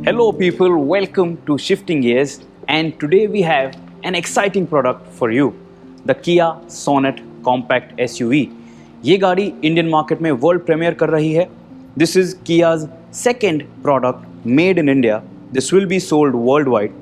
Hello people, welcome to Shifting Gears, and today we have an exciting product for you, the Kia Sonet Compact SUV. ये गाड़ी Indian market में world premiere कर रही है. This is Kia's second product made in India. This will be sold worldwide.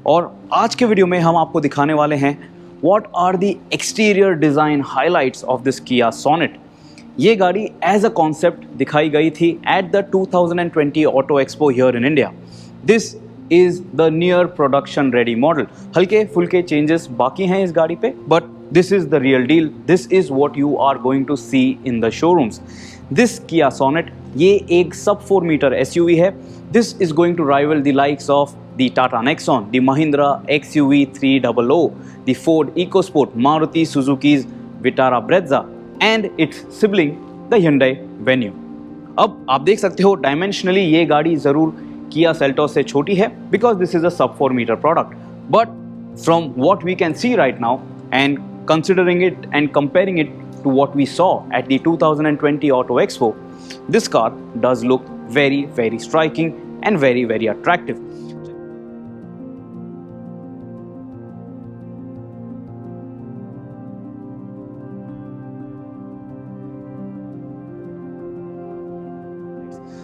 और आज के video में हम आपको दिखाने वाले हैं what are the exterior design highlights of this Kia Sonet. ये गाड़ी एज अ कॉन्सेप्ट दिखाई गई थी at the 2020 auto expo here in India. This is the near production ready model. हल्के फुल्के चेंजेस बाकी हैं इस गाड़ी पे, but this is the real deal. This is what you are going to see in the showrooms. This Kia Sonet ये एक sub 4 metre SUV है. This is going to rival the likes of the Tata Nexon, the Mahindra XUV 300, the Ford EcoSport, Maruti Suzuki's Vitara Brezza and its sibling the Hyundai Venue. अब आप देख सकते हो dimensionally ये गाड़ी ज़रूर Kia Seltos से छोटी है because this is a sub 4 meter product. But from what we can see right now and considering it and comparing it to what we saw at the 2020 Auto Expo, this car does look very striking and very attractive.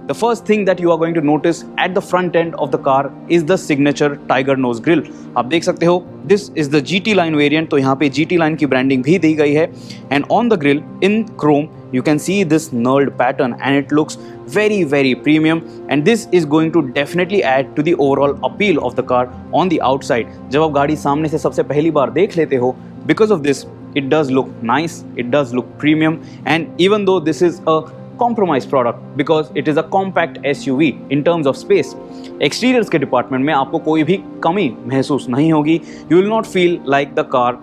The first thing that you are going to notice at the front end of the car is the signature Tiger Nose Grille. आप देख सकते हो this is the GT line variant, तो यहाँ पे GT line की branding भी दी गई है. And on the grille in chrome you can see this knurled pattern and it looks very premium, and this is going to definitely add to the overall appeal of the car on the outside. जब आप गाड़ी सामने से सबसे पहली बार देख लेते हो, because of this it does look nice, it does look premium, and even though this is a compromise product because it is a compact SUV in terms of space, exteriors के डिपार्टमेंट में आपको कोई भी कमी महसूस नहीं होगी. You will not feel like the car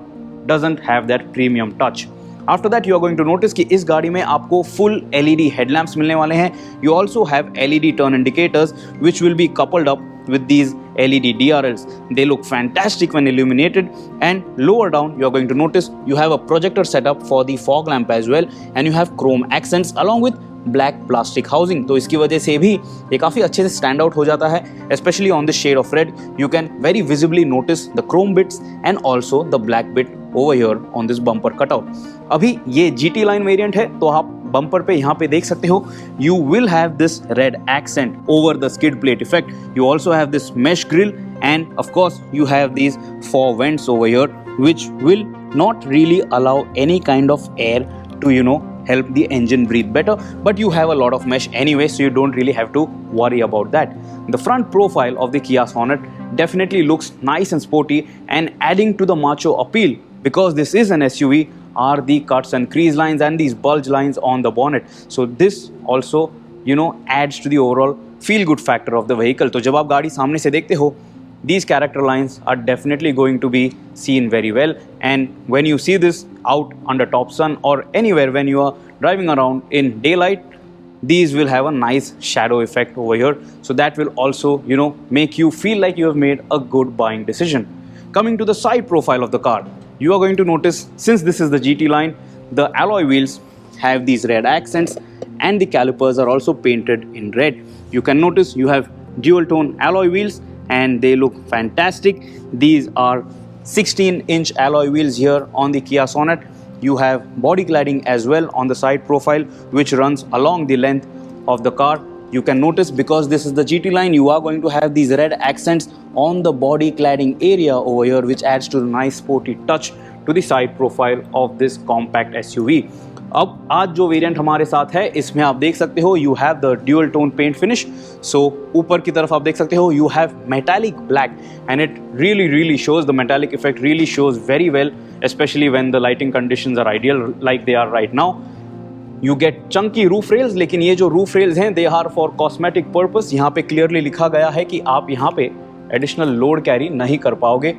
doesn't have that premium touch. After that you are going to notice कि इस गाड़ी में आपको full LED headlamps मिलने वाले हैं. You also have LED turn indicators which will be coupled up with these LED DRLs. They look fantastic when illuminated, and lower down you are going to notice you have a projector setup for the fog lamp as well, and you have chrome accents along with black plastic housing. तो इसकी वजह से भी ये काफ़ी अच्छे से stand out हो जाता है. Specially on this shade of red you can very visibly notice the chrome bits and also the black bit over here on this bumper cutout. अभी ये GT लाइन वेरिएंट है, तो आप बम्पर पे यहाँ पे देख सकते हो you will have this red accent over the skid plate effect. You also have this mesh grill and of course you have these 4 vents over here which will not really allow any kind of air to help the engine breathe better, but you have a lot of mesh anyway, so you don't really have to worry about that. The front profile of the Kia Sonet definitely looks nice and sporty, and adding to the macho appeal, because this is an SUV, are the cuts and crease lines and these bulge lines on the bonnet. So this also adds to the overall feel good factor of the vehicle. तो जब आप गाड़ी सामने से देखते हो, these character lines are definitely going to be seen very well, and when you see this out under top sun or anywhere when you are driving around in daylight, these will have a nice shadow effect over here, so that will also make you feel like you have made a good buying decision. Coming to the side profile of the car, you are going to notice, since this is the GT line, the alloy wheels have these red accents and the calipers are also painted in red. You can notice you have dual tone alloy wheels and they look fantastic. These are 16-inch alloy wheels here on the Kia Sonet. You have body cladding as well on the side profile which runs along the length of the car. You can notice because this is the GT line, you are going to have these red accents on the body cladding area over here, which adds to the nice sporty touch to the side profile of this compact SUV. अब आज जो variant हमारे साथ है इसमें आप देख सकते हो you have the dual tone paint finish. So ऊपर की तरफ आप देख सकते हो you have metallic black and it really shows, the metallic effect really shows very well, especially when the lighting conditions are ideal like they are right now. You get chunky roof rails, लेकिन ये जो roof rails हैं they are for cosmetic purpose. यहाँ पे clearly लिखा गया है कि आप यहाँ पे additional load carry नहीं कर पाओगे.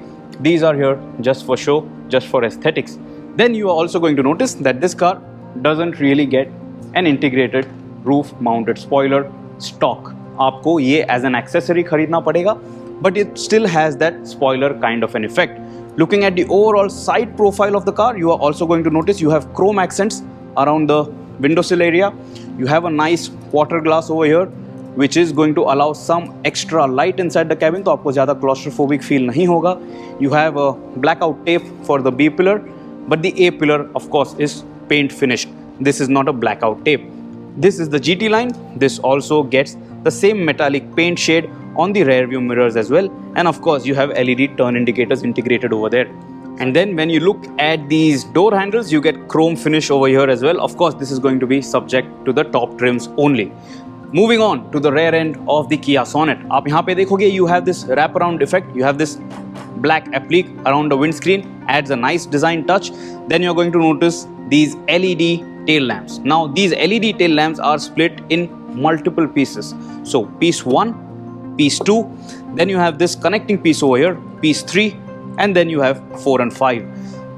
These are here just for show, just for aesthetics. Then you are also going to notice that this car doesn't really get an integrated roof mounted spoiler stock. आपको ये as an accessory खरीदना पड़ेगा, but it still has that spoiler kind of an effect. Looking at the overall side profile of the car, you are also going to notice you have chrome accents around the window sill area. You have a nice quarter glass over here. which is going to allow some extra light inside the cabin, तो आपको ज़्यादा claustrophobic feel नहीं होगा. You have a blackout tape for the B pillar, but the A pillar of course is paint finished. This is not a blackout tape. This is the GT line. This also gets the same metallic paint shade on the rear view mirrors as well, and of course you have LED turn indicators integrated over there. And then when you look at these door handles, you get chrome finish over here as well. Of course, this is going to be subject to the top trims only. Moving on to the rear end of the Kia Sonet. आप यहाँ पे देखोगे, you have this wraparound effect. You have this black applique around the windscreen, adds a nice design touch. Then you're going to notice these LED tail lamps. Now these LED tail lamps are split in multiple pieces. So piece 1, piece 2, then you have this connecting piece over here, piece 3, and then you have 4 and 5.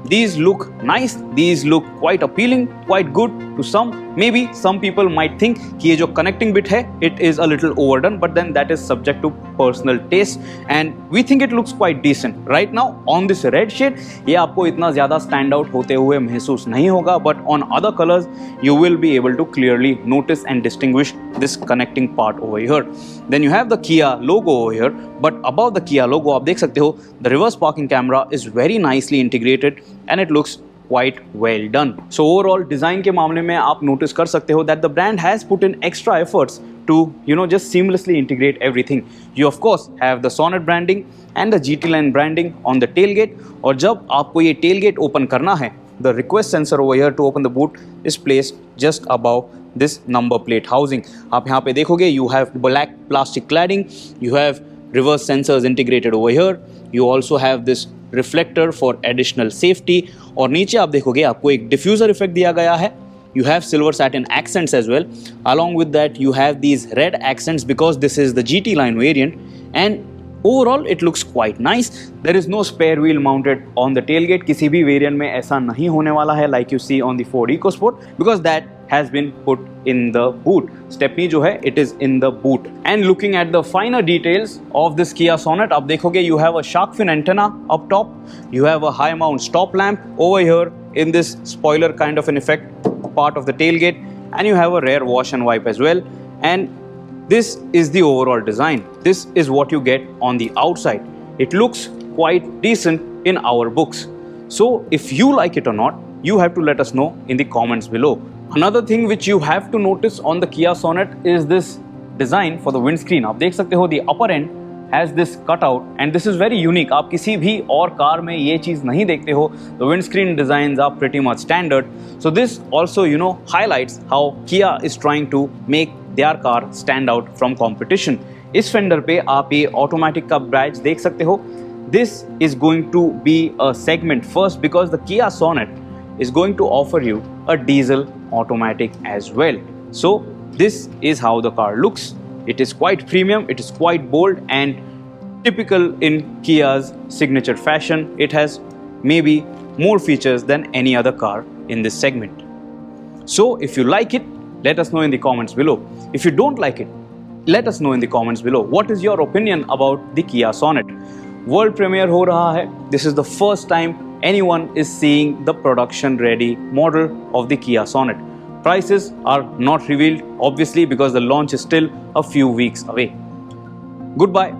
These look nice, these look quite appealing, quite good to some. Maybe some people might think कि ये जो connecting bit है, it is a little overdone, but then that is subject to personal taste, and we think it looks quite decent. Right now on this red shade, ये आपको इतना ज़्यादा stand out होते हुए महसूस नहीं होगा, but on other colors you will be able to clearly notice and distinguish this connecting part over here. Then you have the Kia logo over here, but above the Kia logo आप देख सकते हो the reverse parking camera is very nicely integrated and it looks quite well done. So overall design के मामले में आप notice कर सकते हो that the brand has put in extra efforts to just seamlessly integrate everything. You of course have the Sonet branding and the GT line branding on the tailgate, और जब आपको ये tailgate open करना है, the request sensor over here to open the boot is placed just above this number plate housing. आप यहाँ पे देखोगे you have black plastic cladding, you have reverse sensors integrated over here, you also have this reflector for additional safety, और नीचे आप देखोगे आपको एक diffuser effect दिया गया है. You have silver satin accents as well. Along with that you have these red accents because this is the GT line variant, and overall it looks quite nice. There is no spare wheel mounted on the tailgate. किसी भी variant में ऐसा नहीं होने वाला है like you see on the Ford EcoSport, because that has been put in the boot. Stepney जो है it is in the boot. And looking at the finer details of this Kia Sonet, आप देखोगे you have a shark fin antenna up top, you have a high mount stop lamp over here in this spoiler kind of an effect part of the tailgate, and you have a rear wash and wipe as well. And this is the overall design. This is what you get on the outside. It looks quite decent in our books. So if you like it or not, you have to let us know in the comments below. Another thing which you have to notice on the Kia Sonet is this design for the windscreen. आप देख सकते हो the upper end has this cutout, and this is very unique. आप किसी भी और car में ये चीज़ नहीं देखते हो. The windscreen designs are pretty much standard. So this also highlights how Kia is trying to make their car stand out from competition. इस फेंडर पे आप ये ऑटोमेटिक का बैज देख सकते हो. This is going to be a segment first because the Kia Sonet is going to offer you a diesel automatic as well. So this is how the car looks. It is quite premium, it is quite bold, and typical in Kia's signature fashion. It has maybe more features than any other car in this segment. So if you like it, let us know in the comments below. If you don't like it, let us know in the comments below. What is your opinion about the Kia Sonet? World premiere हो रहा है. This is the first time anyone is seeing the production ready model of the Kia Sonet. Prices are not revealed obviously because the launch is still a few weeks away. Goodbye.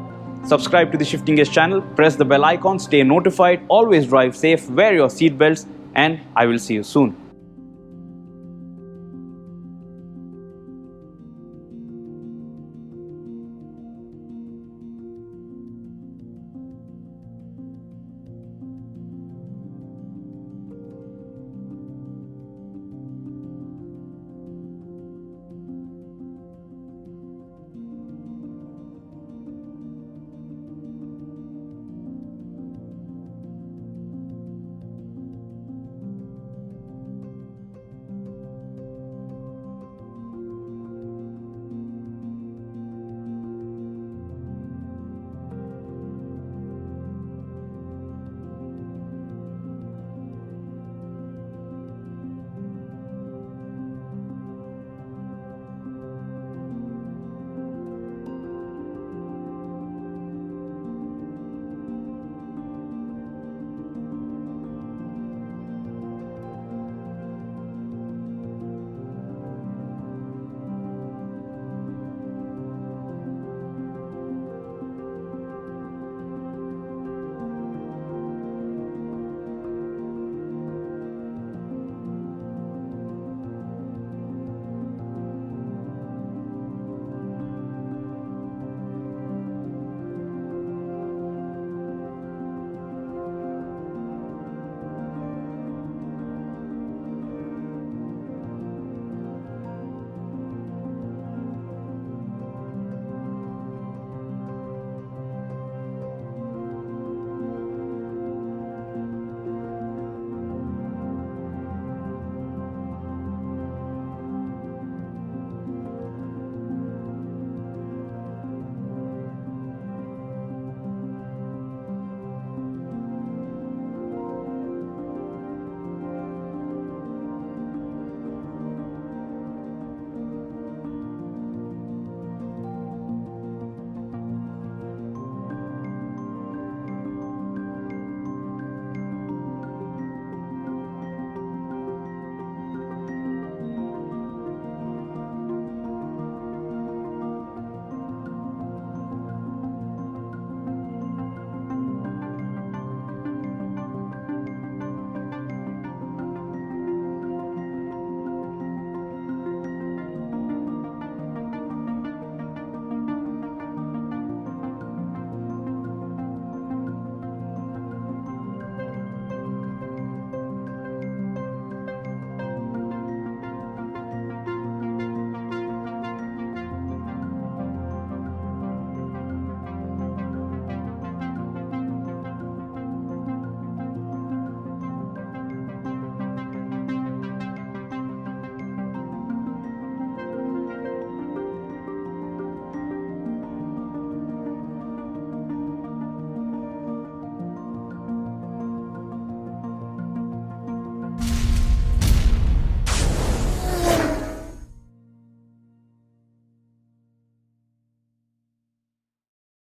Subscribe to the Shifting Gears channel, press the bell icon, stay notified, always drive safe, wear your seat belts, and I will see you soon.